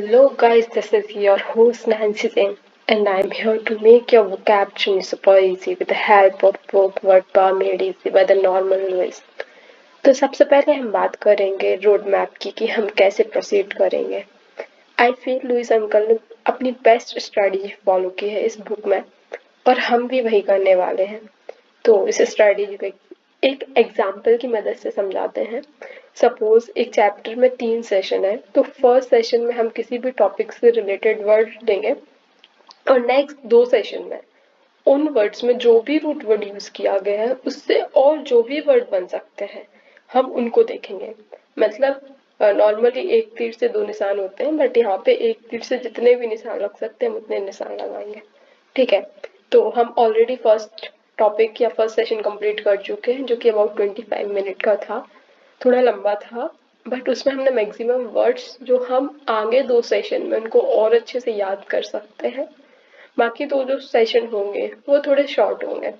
Hello guys, this is your host Nancy Singh and I'm here to make your vocab journey super easy with the help of book word bar made easy by the normal ways. तो सबसे पहले हम बात करेंगे road map की कि हम कैसे प्रोसीड करेंगे। आई फील लुइस अंकल ने अपनी बेस्ट स्ट्रेटजी फॉलो की है इस बुक में और हम भी वही करने वाले हैं। तो इस स्ट्रेटजी को एक एग्जाम्पल की मदद से समझाते हैं। सपोज एक चैप्टर में 3 सेशन है, तो फर्स्ट सेशन में हम किसी भी टॉपिक से रिलेटेड वर्ड लेंगे और नेक्स्ट 2 सेशन में उन वर्ड्स में जो भी रूट वर्ड यूज किया गया है उससे और जो भी वर्ड बन सकते हैं हम उनको देखेंगे। मतलब नॉर्मली एक तीर से 2 निशान होते हैं, बट यहाँ पे एक तीर से जितने भी निशान लग सकते हैं हम उतने निशान लगाएंगे। ठीक है, तो हम ऑलरेडी फर्स्ट टॉपिक या फर्स्ट सेशन कंप्लीट कर चुके हैं जो कि अबाउट 25 मिनट का था, थोड़ा लंबा था, बट उसमें हमने मैक्सिमम वर्ड्स जो हम आगे 2 सेशन में उनको और अच्छे से याद कर सकते हैं। बाकी 2 जो सेशन होंगे वो थोड़े शॉर्ट होंगे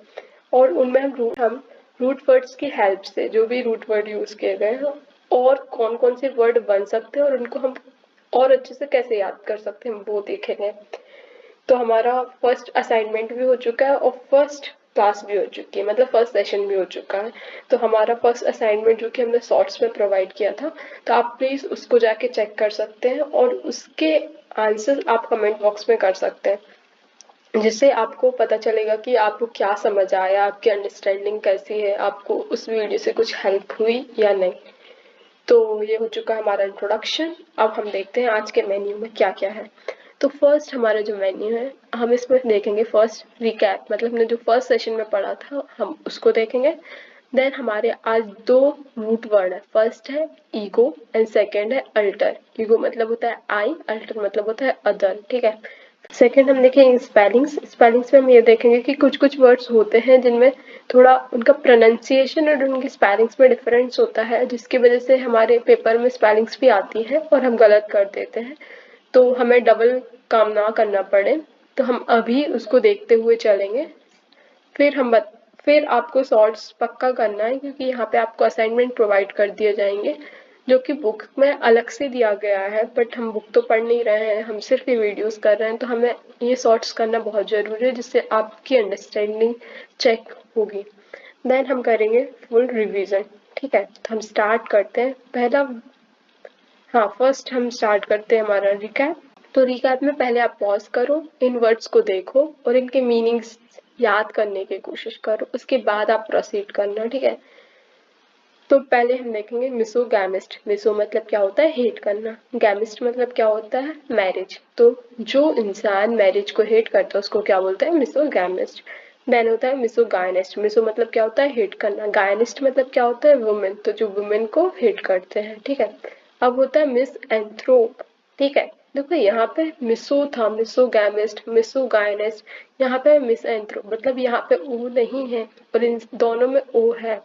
और उनमें हम रूट वर्ड्स की हेल्प से जो भी रूट वर्ड यूज किए गए हैं और कौन कौन से वर्ड बन सकते हैं और उनको हम और अच्छे से कैसे याद कर सकते हैं वो देखेंगे। तो हमारा फर्स्ट असाइनमेंट भी हो चुका है और फर्स्ट क्लास भी हो चुकी है, मतलब फर्स्ट सेशन भी हो चुका है। तो हमारा फर्स्ट असाइनमेंट जो कि हमने शॉर्ट्स में प्रोवाइड किया था, तो आप प्लीज उसको जाके चेक कर सकते हैं और उसके आंसर आप कमेंट बॉक्स में कर सकते हैं, जिससे आपको पता चलेगा कि आपको क्या समझ आया, आपकी अंडरस्टैंडिंग कैसी है, आपको उस वीडियो से कुछ हेल्प हुई या नहीं। तो ये हो चुका है हमारा इंट्रोडक्शन। अब हम देखते हैं आज के मेन्यू में क्या क्या है। तो फर्स्ट हमारा जो मेन्यू है हम इसमें देखेंगे फर्स्ट रिकैप, मतलब हमने जो फर्स्ट सेशन में पढ़ा था हम उसको देखेंगे। देन हमारे आज 2 रूट वर्ड है, फर्स्ट है ईगो एंड सेकेंड है अल्टर। ईगो मतलब होता है आई, अल्टर मतलब होता है अदर। ठीक है, सेकेंड हम देखेंगे स्पेलिंग्स। स्पेलिंग्स में हम ये देखेंगे कि कुछ कुछ वर्ड्स होते हैं जिनमें थोड़ा उनका प्रोनाउंसिएशन और उनकी स्पेलिंग्स में डिफरेंस होता है, जिसकी वजह से हमारे पेपर में स्पेलिंग्स भी आती हैं और हम गलत कर देते हैं। तो हमें डबल काम ना करना पड़े, तो हम अभी उसको देखते हुए चलेंगे। फिर आपको शॉर्ट्स पक्का करना है क्योंकि यहाँ पे आपको असाइनमेंट प्रोवाइड कर दिए जाएंगे जो कि बुक में अलग से दिया गया है, बट हम बुक तो पढ़ नहीं रहे हैं, हम सिर्फ ये वीडियोस कर रहे हैं, तो हमें ये शॉर्ट्स करना बहुत ज़रूरी है जिससे आपकी अंडरस्टैंडिंग चेक होगी। देन हम करेंगे फुल रिवीजन। ठीक है, तो हम स्टार्ट करते हैं। फर्स्ट हम स्टार्ट करते हैं हमारा रिकैप। तो रिकैप में पहले आप पॉज करो, इन वर्ड्स को देखो और इनके मीनिंग्स याद करने की कोशिश करो, उसके बाद आप प्रोसीड करना। ठीक है, तो पहले हम देखेंगे मिसोगैमिस्ट। मिसो मतलब क्या होता है, हेट करना। गैमिस्ट मतलब क्या होता है, मैरिज। तो जो इंसान मैरिज को हेट करता है उसको क्या बोलते हैं, मिसोगैमिस्ट। देन होता है मिसोगायनिस्ट। मिसो मतलब क्या होता है, हेट करना। गायनिस्ट मतलब क्या होता है, वुमेन। तो जो वुमेन को हेट करते हैं। ठीक है, अब होता है मिस एंथ्रोप। ठीक है, देखो यहाँ पे मिसो था, मिसोगैमिस्ट, मिसोगायनिस्ट, यहाँ पे मिस एंथ्रोप, मतलब यहाँ पे ओ नहीं है और इन दोनों में ओ है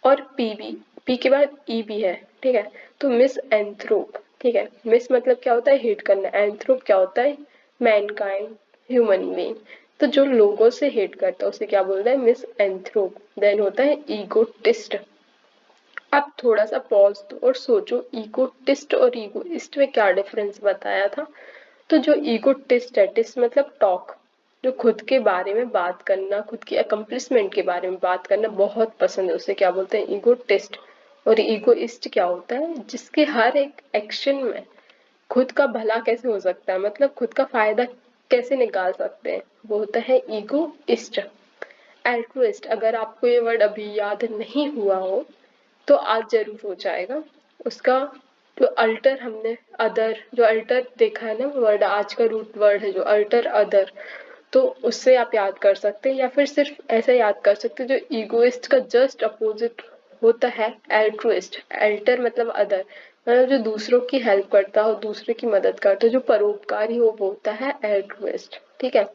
और पी के बाद ई भी है। ठीक है, तो मिस एंथ्रोप। ठीक है, मिस मतलब क्या होता है, हेट करना। एंथ्रोप क्या होता है, मैनकाइंड, ह्यूमन बीइंग। तो जो लोगों से हेट करता है उसे क्या बोलता है, मिस एंथ्रोप। देन होता है ईगोटिस्ट। अब थोड़ा सा पॉज दो और सोचो, ईगोटिस्ट और ईगोइस्ट में क्या डिफरेंस बताया था। तो जो ईगोटिस्ट है, टिस्ट मतलब टॉक, जो खुद के बारे में बात करना, खुद की अकम्प्लिशमेंट के बारे में बात करना बहुत पसंद है, उसे क्या बोलते हैं, ईगोटिस्ट। और ईगोइस्ट क्या होता है, जिसके हर एक एक्शन में खुद का भला कैसे हो सकता है, मतलब खुद का फायदा कैसे निकाल सकते हैं, वो होता है ईगोइस्ट। एल्ट्रुइस्ट, अगर आपको ये वर्ड अभी याद नहीं हुआ हो तो आज जरूर हो जाएगा। उसका जो अल्टर हमने अदर, जो अल्टर देखा है ना वर्ड, आज का रूट वर्ड है जो अल्टर अदर, तो उससे आप याद कर सकते हैं या फिर सिर्फ ऐसे याद कर सकते हैं। जो ईगोइस्ट का जस्ट अपोजिट होता है एल्ट्रुइस्ट। एल्टर मतलब अदर, मतलब जो दूसरों की हेल्प करता हो, दूसरे की मदद करता हो, जो परोपकारी हो, वो होता है एल्ट्रुइस्ट। ठीक है,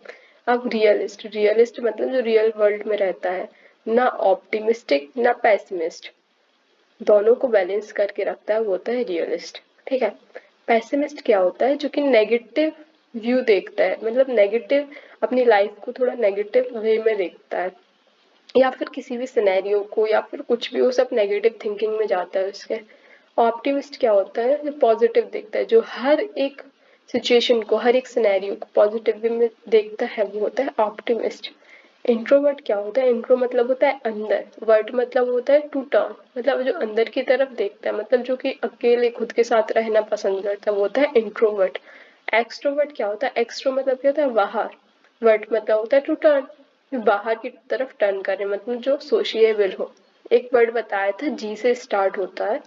अब रियलिस्ट। रियलिस्ट मतलब जो रियल वर्ल्ड में रहता है, ना ऑप्टिमिस्टिक ना पैसिमिस्ट, दोनों को बैलेंस करके रखता है, वो होता है रियलिस्ट। ठीक है, पैसिमिस्ट क्या होता है, जो कि नेगेटिव व्यू देखता है, मतलब नेगेटिव, अपनी लाइफ को थोड़ा नेगेटिव वे में देखता है, या फिर किसी भी सिनेरियो को या फिर कुछ भी, वो सब नेगेटिव थिंकिंग में जाता है उसके। ऑप्टिमिस्ट क्या होता है, जो पॉजिटिव देखता है, जो हर एक सिचुएशन को, हर एक सिनेरियो को पॉजिटिव वे में देखता है वो होता है ऑप्टिमिस्ट। इंट्रोवर्ट क्या होता है? इंट्रो मतलब होता है अंदर, वर्ट मतलब होता है टू टर्न, मतलब जो अंदर की तरफ देखता है, मतलब जो कि अकेले खुद के साथ रहना पसंद करता है वो होता है इंट्रोवर्ट। एक्सट्रोवर्ट क्या होता है? एक्सट्रो मतलब क्या होता है? बाहर। वर्ट मतलब होता है टू टर्न, बाहर की तरफ टर्न करे, मतलब जो सोशिएबल हो। एक वर्ड बताया था जी से स्टार्ट होता है,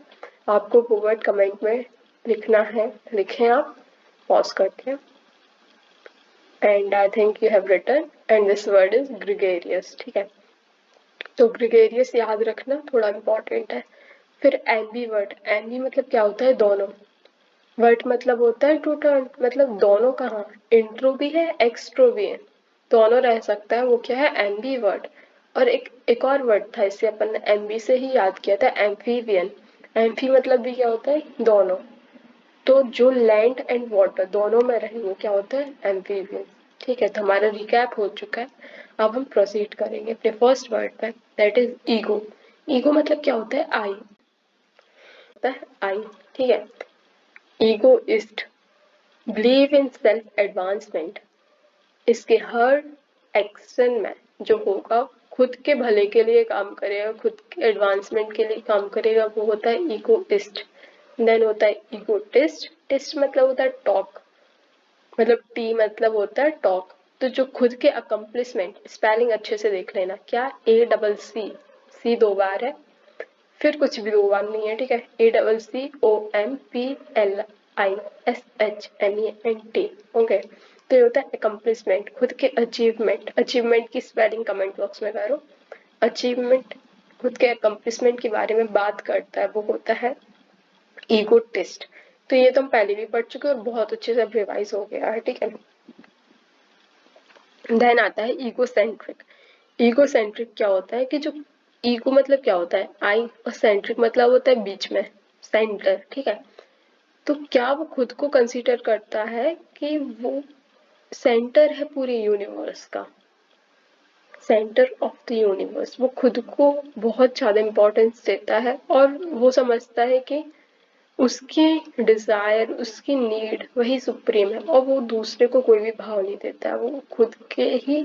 आपको वो वर्ड कमेंट में लिखना है, लिखें आप, पॉज करके। And I think you have written, and this word is gregarious. ठीक है, तो ग्रिगेरियस याद रखना, थोड़ा इंपॉर्टेंट है। फिर एम्बीवर्ट, एम्बी मतलब क्या होता है? दोनों। वर्ट मतलब होता है टू टर्न, मतलब दोनों कहाँ? इंट्रो भी है, एक्सट्रो भी है, दोनों रह सकता है, वो क्या है? एम्बीवर्ट। और एक और वर्ड था, इसे अपन ने एम्बी से ही याद किया था, एम्फीबियन। एम्फी मतलब भी क्या होता है? दोनों। तो जो लैंड एंड वाटर दोनों में रहे वो क्या होता है? एम्फीबियन। ठीक है, तो हमारा रिकैप हो चुका है। अब हम प्रोसीड करेंगे अपने फर्स्ट वर्ड पे, दैट इज ईगो। ईगो मतलब क्या होता है? आई, होता है आई। ठीक है, egoist, believe in self advancement, इसके हर एक्शन में जो होगा खुद के भले के लिए काम करेगा, खुद के एडवांसमेंट के लिए काम करेगा, वो होता है ईगोइस्ट। देन होता है ईगोटिस्ट, टिस्ट मतलब होता है टॉक, मतलब टी मतलब होता है टॉक। तो जो खुद के अकम्पलिशमेंट, स्पेलिंग अच्छे से देख लेना, क्या ए डबल सी, सी दो बार है, फिर कुछ भी दो बार नहीं है। ठीक है, A double C O M P L I S H M E N T. Okay, तो ये होता है अकम्पलिशमेंट, खुद के अचीवमेंट। अचीवमेंट की स्पेलिंग कमेंट बॉक्स में करो। अचीवमेंट, खुद के अकम्पलिशमेंट के बारे में बात करता है, वो होता है ईगो टेस्ट। तो ये तो हम पहले भी पढ़ चुके हैं और बहुत अच्छे से रिवाइज हो गया है। ठीक है, देन आता है ईगो सेंट्रिक। ईगो सेंट्रिक क्या होता है कि जो ईगो मतलब क्या होता है? आई, और सेंट्रिक मतलब होता है बीच में, सेंटर। ठीक है, तो क्या वो खुद को कंसीडर करता है कि वो सेंटर है पूरे यूनिवर्स का, सेंटर ऑफ द यूनिवर्स। वो खुद को बहुत ज्यादा इंपॉर्टेंस देता है और वो समझता है कि उसकी डिजायर, उसकी नीड वही सुप्रीम है, और वो दूसरे को कोई भी भाव नहीं देता है। वो खुद के ही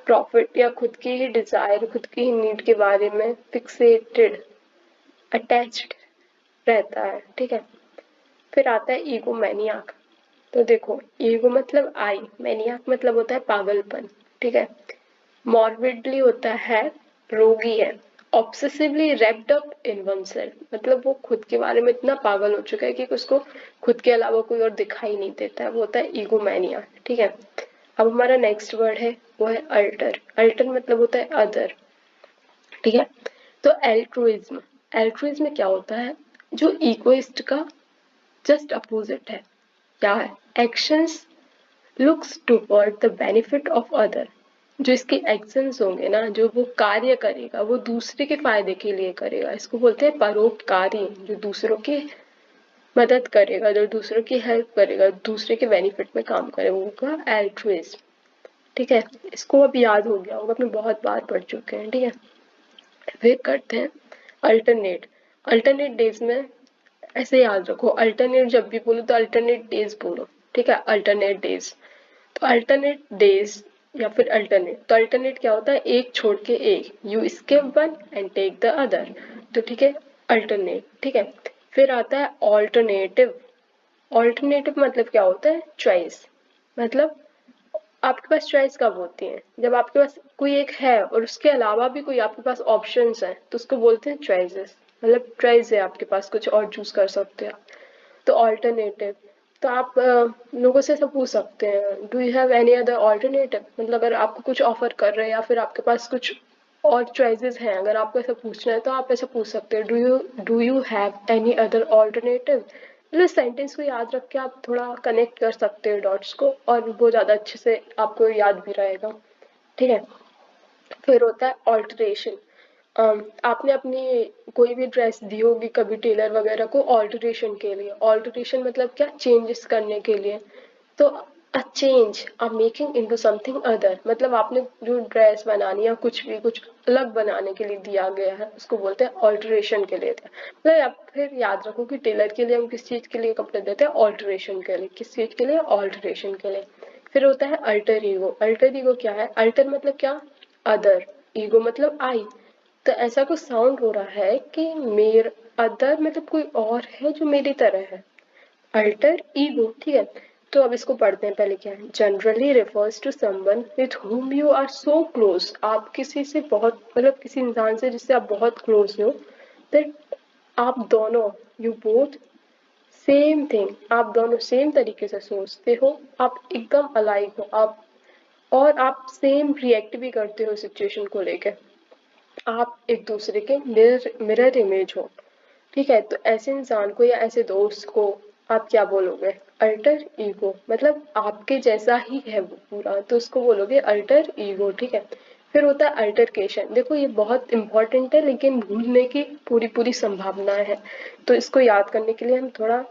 प्रॉफिट या खुद की ही डिजायर, खुद की ही नीड के बारे में फिक्सेटेड, अटैच्ड रहता है। ठीक है, फिर आता है ईगो मैनियाक। तो देखो, ईगो मतलब आई, मैनियाक मतलब होता है पागलपन। ठीक है, मॉर्बिडली होता है रोगी है, obsessively wrapped up in one self, मतलब वो खुद के बारे में इतना पागल हो चुका है कि उसको खुद के अलावा कोई और दिखाई नहीं देता है, वो होता है ईगोमैनिया। ठीक है, अब हमारा नेक्स्ट वर्ड है वो है अल्टर। अल्टर मतलब होता है अदर। ठीक है, तो एल्ट्रुइज्म, एल्ट्रुइज्म क्या होता है? जो इगोइस्ट का जस्ट अपोजिट है। क्या है? Actions looks toward the benefit of other. जो इसके एक्शंस होंगे ना, जो वो कार्य करेगा वो दूसरे के फायदे के लिए करेगा, इसको बोलते हैं परोपकारी। जो दूसरों की मदद करेगा, जो दूसरों की हेल्प करेगा, दूसरे के बेनिफिट में काम करेगा, वो होगा एल्ट्रुइज्म। ठीक है, इसको अब याद हो गया होगा, अपने बहुत बार पढ़ चुके हैं। ठीक है, फिर करते हैं अल्टरनेट। अल्टरनेट डेज में ऐसे याद रखो, अल्टरनेट जब भी बोलो तो अल्टरनेट डेज बोलो। ठीक है, अल्टरनेट डेज। तो अल्टरनेट डेज या फिर अल्टरनेट, तो अल्टरनेट क्या होता है? एक छोड़ के एक, you skip one and take the other. तो ठीक है, अल्टरनेट। ठीक है, फिर आता है ऑल्टरनेटिव। ऑल्टरनेटिव मतलब क्या होता है? चॉइस, मतलब आपके पास चॉइस कब होती है? जब आपके पास कोई एक है और उसके अलावा भी कोई आपके पास ऑप्शंस हैं, तो उसको बोलते हैं चॉइसेस। मतलब चॉइस है आपके पास, कुछ और चूज कर सकते हैं आप। तो ऑल्टरनेटिव, तो आप लोगों से ऐसा पूछ सकते हैं, do you have any other alternative, मतलब अगर आपको कुछ ऑफर कर रहे हैं या फिर आपके पास कुछ और चॉइसेस हैं, अगर आपको ऐसा पूछना है तो आप ऐसा पूछ सकते हैं, do you have any other alternative. मतलब सेंटेंस को याद रख के आप थोड़ा कनेक्ट कर सकते हैं डॉट्स को, और वो ज़्यादा अच्छे से आपको याद भी रहेगा। ठीक है, फिर होता है ऑल्टरेशन। आपने अपनी कोई भी ड्रेस दी होगी कभी टेलर वगैरह को ऑल्टरेशन के लिए। ऑल्टरेशन मतलब क्या? चेंजेस करने के लिए। तो a change, a making into something other, मतलब आपने जो ड्रेस बनानी या कुछ भी कुछ अलग बनाने के लिए दिया गया है उसको बोलते हैं ऑल्टरेशन के लिए। मतलब आप फिर याद रखो कि टेलर के लिए हम किस चीज के लिए कपड़े देते हैं, ऑल्टरेशन के लिए। किस चीज के लिए, ऑल्टरेशन के लिए। फिर होता है अल्टर ईगो। अल्टर ईगो क्या है, अल्टर मतलब क्या, अदर, ईगो मतलब आई। तो ऐसा कुछ साउंड हो रहा है कि मेरे, अदर मतलब कोई और है जो मेरी तरह है, अल्टर ईगो, ठीक है। तो अब इसको पढ़ते हैं, पहले क्या है, generally refers to someone with whom you are so close, आप किसी से बहुत, मतलब किसी इंसान से जिससे आप बहुत क्लोज हो, दैट आप दोनों, यू बोथ सेम थिंग, आप दोनों सेम तरीके से सोचते हो, आप एकदम अलाइक हो, आप, और आप सेम रिएक्ट भी करते हो सिचुएशन को लेकर, आप एक दूसरे के मिरर मिरर इमेज हो, ठीक है। तो ऐसे इंसान को या ऐसे दोस्त को आप क्या बोलोगे, अल्टर ईगो, मतलब आपके जैसा ही है वो पूरा, तो उसको बोलोगे अल्टर ईगो, ठीक है। फिर होता है अल्टरकेशन। देखो ये बहुत इंपॉर्टेंट है, लेकिन भूलने की पूरी पूरी संभावनाएं है, तो इसको याद करने के लिए हम थोड़ा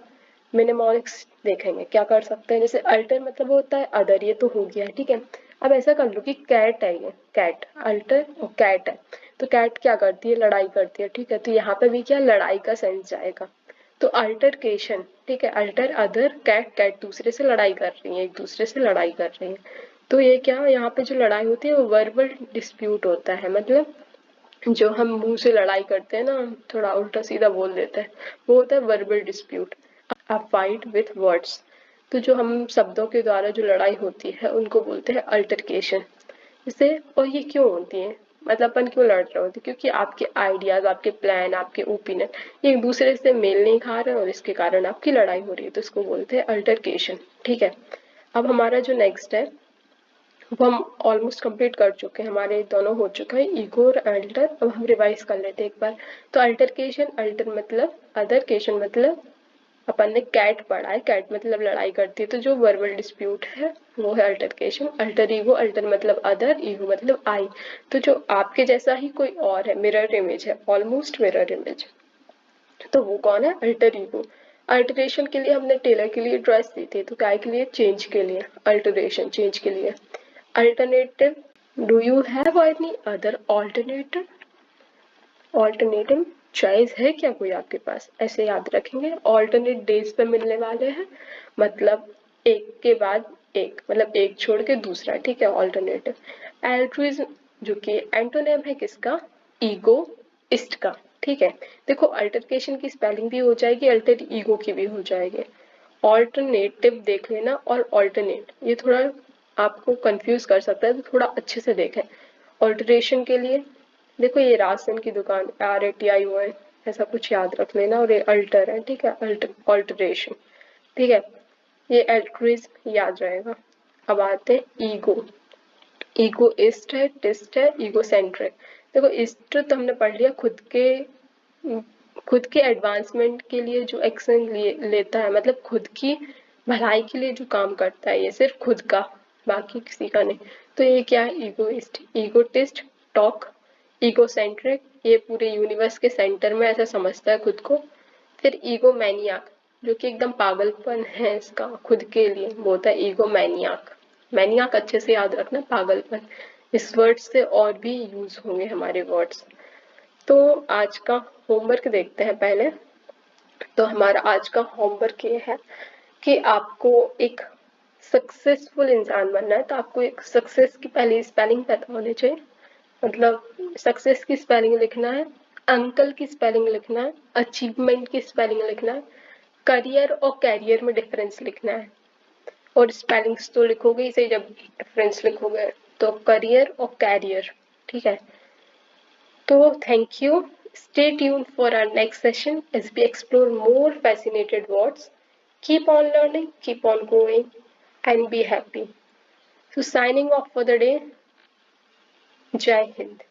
मिनेमोनिक्स देखेंगे, क्या कर सकते हैं। जैसे अल्टर मतलब होता है अदर, ये तो हो गया है, ठीक है। अब ऐसा कर लो कि कैट है, ये कैट, अल्टर और कैट है, तो कैट क्या करती है, लड़ाई करती है, ठीक है। तो यहाँ पे भी क्या, लड़ाई का सेंस जाएगा, तो अल्टरकेशन, ठीक है। अल्टर अदर, कैट, कैट दूसरे से लड़ाई कर रही है, एक दूसरे से लड़ाई कर रही है। तो ये क्या, यहाँ पे जो लड़ाई होती है वो वर्बल डिस्प्यूट होता है, मतलब जो हम मुंह से लड़ाई करते हैं ना, थोड़ा उल्टा सीधा बोल देते हैं, वो होता है verbal dispute. A fight with words, तो जो हम शब्दों के द्वारा जो लड़ाई होती है उनको बोलते हैं अल्टरकेशन। जैसे, और ये क्यों होती है, मतलब अपन क्यों लड़ रहे होते हैं, क्योंकि आपके आइडियाज, आपके प्लान, आपके ओपिनियन एक दूसरे से मेल नहीं खा रहे और इसके कारण आपकी लड़ाई हो रही है, तो इसको बोलते हैं अल्टरकेशन, ठीक है। अब हमारा जो नेक्स्ट है वो हम ऑलमोस्ट कंप्लीट कर चुके हैं, हमारे दोनों हो चुका है, ईगो और अल्टर। अब हम रिवाइज कर लेते हैं एक बार। तो अल्टरकेशन, अल्टर मतलब अदरकेशन, मतलब अपन ने कैट पढ़ा है, कैट मतलब लड़ाई करती है, तो जो वर्बल डिस्प्यूट है वो है अल्टरकेशन। अल्टर ईगो, अल्टर मतलब अदर, ईगो मतलब आई, तो जो आपके जैसा ही कोई और है, मिरर इमेज है, ऑलमोस्ट मिरर इमेज, तो वो कौन है, अल्टर ईगो। अल्टरेशन के लिए हमने टेलर के लिए ड्रेस दी थी, तो काय के लिए, चेंज के लिए, अल्टरेशन चेंज के लिए। Alternative, do you have any other alternative, alternative choice है क्या कोई आपके पास, ऐसे याद रखेंगे। ऑल्टरनेट डेज पे मिलने वाले हैं, मतलब एक के बाद एक, मतलब एक छोड़ के दूसरा, ठीक है, ऑल्टरनेटिव। एल्ट्रुइज्म, जो कि एंटोनिम है किसका, ईगोइस्ट का, ठीक है। देखो अल्टरकेशन की स्पेलिंग भी हो जाएगी, अल्टर ईगो की भी हो जाएगी। ऑल्टरनेटिव देख लेना और ऑल्टरनेट, ये थोड़ा आपको कंफ्यूज कर सकता है, तो थोड़ा अच्छे से देखें। ऑल्टरेशन के लिए देखो, ये राशन की दुकान, RATION, ऐसा कुछ याद रख लेना, और ये अल्टर है, ठीक है, अल्टर, ऑल्टरेशन, ठीक है। ये एल्ट्रिज्म याद रहेगा। अब आते हैं ईगो। ईगोइस्ट है, टिस्ट है, ईगोसेंट्रिक। देखो इस्ट तो हमने पढ़ लिया, खुद के एडवांसमेंट के लिए जो एक्शन लेता है, मतलब खुद की भलाई के लिए जो काम करता है, ये सिर्फ खुद का, बाकी किसी का नहीं। तो ये क्या है, ईगोइस्ट। Egotist, talk. ईगोसेंट्रिक, ये पूरे यूनिवर्स के सेंटर में ऐसा समझता है खुद को। फिर ईगो मैनियाक, जो कि एकदम पागलपन है इसका खुद के लिए, वो होता है ईगो मैनियाक। मैनियाक अच्छे से याद रखना, पागलपन। इस वर्ड से और भी यूज होंगे हमारे वर्ड्स। तो आज का होमवर्क देखते हैं पहले। तो हमारा आज का होमवर्क ये है कि आपको एक सक्सेसफुल इंसान बनना है, तो आपको एक सक्सेस की पहली स्पेलिंग पता होनी चाहिए, मतलब सक्सेस की स्पेलिंग लिखना है, अंकल की स्पेलिंग लिखना है, अचीवमेंट की स्पेलिंग लिखना है, करियर और कैरियर में डिफरेंस लिखना है। और स्पेलिंग्स तो लिखोगे ही सही जब डिफरेंस लिखोगे, तो करियर और कैरियर, ठीक है। So thank you. Stay tuned for our next session as we explore more fascinated words. Keep on learning, keep on growing, and be happy. So signing off for the day. Jai Hind.